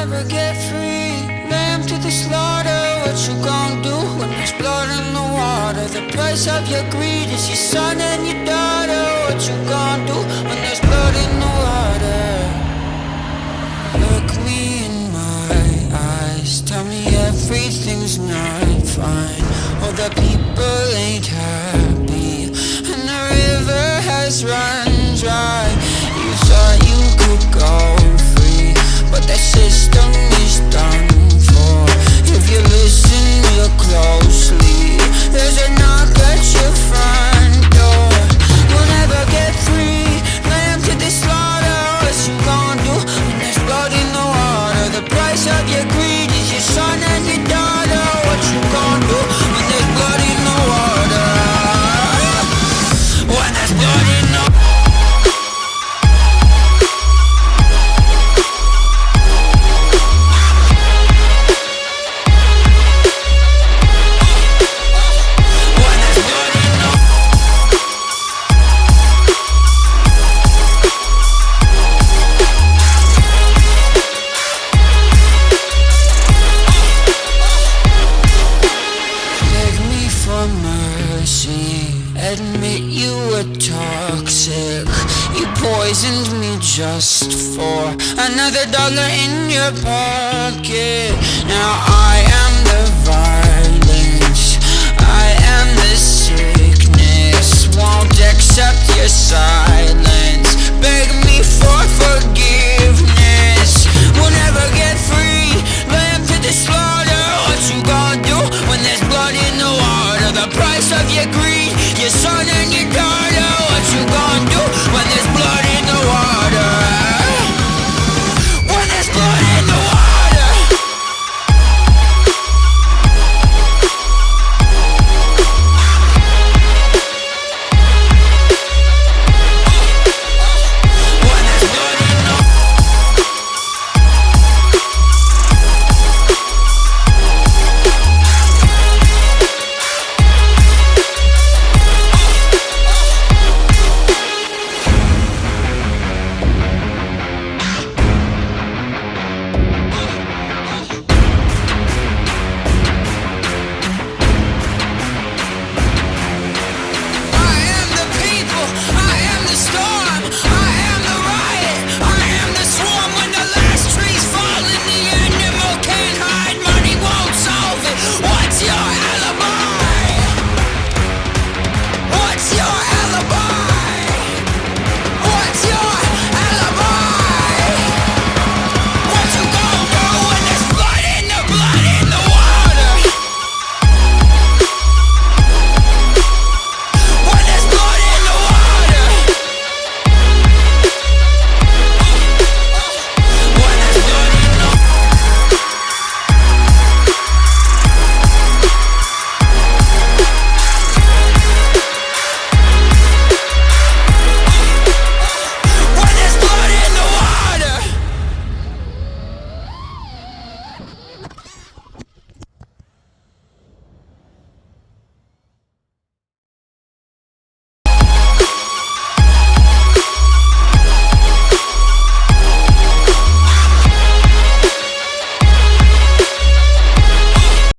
never get free. Lamb to the slaughter, what you gon' do when there's blood in the water? The price of your greed is your son and your daughter. What you gon' do when there's blood in the water? Look me in my eyes, tell me everything's not fine. All the people ain't happy, and the river has run dry. You thought you could go free, but that system is done for. If you listen real closely, there's a knock at your front door. You'll never get free, lamb to the slaughter. What you gon' do when there's blood in the water? The price of your greed is your son and your daughter. What you gon' do when there's blood in the water? When there's blood in the water. Admit you were toxic. You poisoned me just for another dollar in your pocket. Now I am the violence, I am the sickness. Won't accept your silence, beg me for forgiveness.